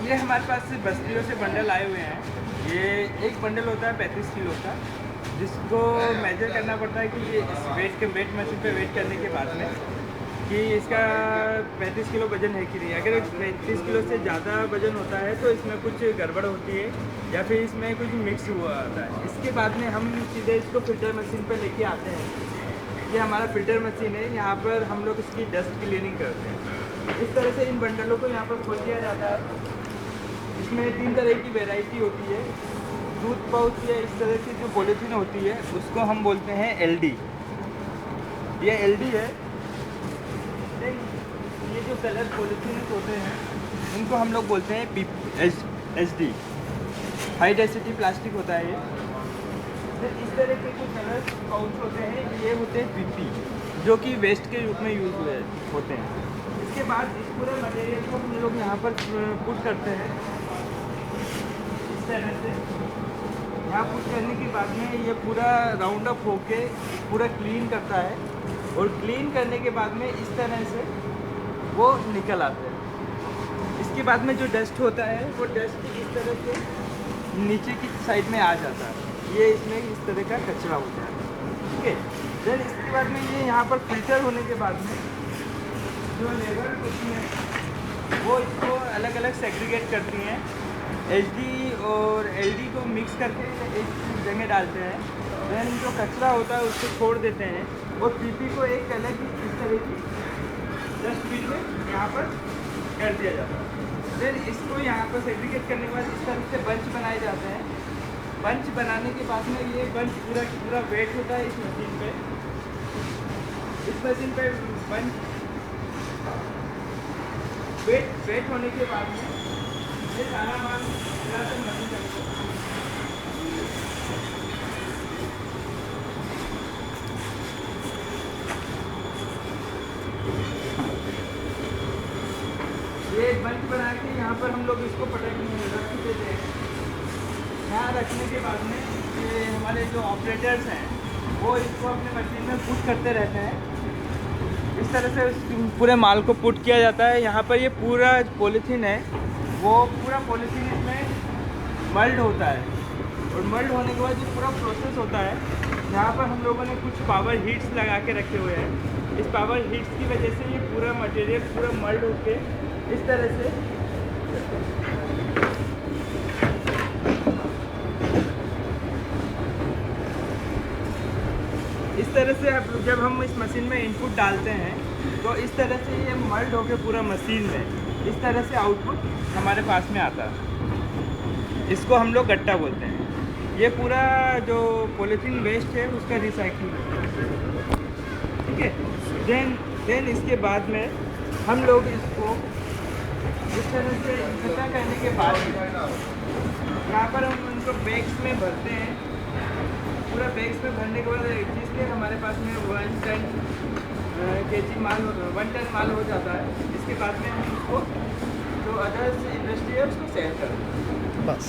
ये हमारे पास से बस्तियों से बंडल आए हुए हैं। ये एक बंडल होता है 35 किलो का, जिसको मेजर करना पड़ता है कि ये इस वेट मशीन पे वेट करने के बाद में कि इसका 35 किलो वजन है कि नहीं। अगर 35 किलो से ज़्यादा वजन होता है तो इसमें कुछ गड़बड़ होती है या फिर इसमें कुछ मिक्स हुआ होता है। इसके बाद में हम सीधे इसको फिल्टर मशीन पर लेके आते हैं। ये हमारा फिल्टर मशीन है, यहाँ पर हम लोग इसकी डस्ट क्लीनिंग करते हैं। इस तरह से इन बंडलों को यहाँ पर खोल दिया जाता है। इसमें 3 तरह की वैरायटी होती है। दूध पाउच या इस तरह की जो पॉलीथीन होती है उसको हम बोलते हैं एलडी। ये एलडी है। ये जो कलर पॉलीथीन होते हैं इनको हम लोग बोलते हैं एचडी, हाई डेंसिटी प्लास्टिक होता है ये। फिर इस तरह के जो कलर पाउच होते हैं ये होते हैं पीपी, जो कि वेस्ट के रूप में यूज़ होते हैं। इसके बाद इस पूरे मटेरियल को हम लोग यहाँ पर पुट करते हैं इस तरह से। यहाँ पुट करने के बाद में ये पूरा राउंड अप होके पूरा क्लीन करता है, और क्लीन करने के बाद में इस तरह से वो निकल आते हैं। इसके बाद में जो डस्ट होता है वो डस्ट इस तरह से नीचे की साइड में आ जाता है। ये इसमें इस तरह का कचरा होता है, ठीक है। देन इसके बाद में ये यहाँ पर फिल्टर होने के बाद में जो लेबर होती है वो इसको अलग अलग सेग्रीगेट करती हैं। एचडी और एलडी को मिक्स करके एक जगह डालते हैं। देन जो कचरा होता है उसको छोड़ देते हैं, और पीपी को एक अलग इस तरह की डस्टबिन में यहाँ पर कर दिया जाता है। देन इसको यहाँ पर सेग्रीगेट करने के बाद इस तरह से बंच बनाए जाते हैं। बंच बनाने के बाद में ये बंच पूरा वेट होता है इस मशीन पे। इस मशीन पे बंच वेट होने के बाद में ये सारा माल मशीन चलता है। ये एक बंच बना के यहाँ पर हम लोग इसको रख देते हैं। यहाँ रखने के बाद में ये हमारे जो ऑपरेटर्स हैं वो इसको अपने मशीन में पुट करते रहते हैं। इस तरह से पूरे माल को पुट किया जाता है। यहाँ पर ये पूरा पॉलीथीन है वो पूरा पॉलीथीन इसमें मल्ड होता है, और मल्ड होने के बाद जो पूरा प्रोसेस होता है यहाँ पर हम लोगों ने कुछ पावर हीट्स लगा के रखे हुए हैं। इस पावर हीट्स की वजह से ये पूरा मटेरियल पूरा मल्ड होके इस तरह से अब जब हम इस मशीन में इनपुट डालते हैं तो इस तरह से ये मल्ड होके पूरा मशीन में इस तरह से आउटपुट हमारे पास में आता है। इसको हम लोग गट्टा बोलते हैं। ये पूरा जो पॉलीथीन वेस्ट है उसका रिसाइकिल, ठीक है। देन इसके बाद में हम लोग इसको इस तरह से इकट्ठा करने के बाद यहाँ पर हम उनको बैग्स में भरते हैं। पूरा बैग्स में भरने के बाद जिसके हमारे पास में 1 टन केजी माल 1 टन माल हो जाता है। इसके बाद में हम उसको जो अदर्स इंडस्ट्री है उसको सेल करते हैं, बस।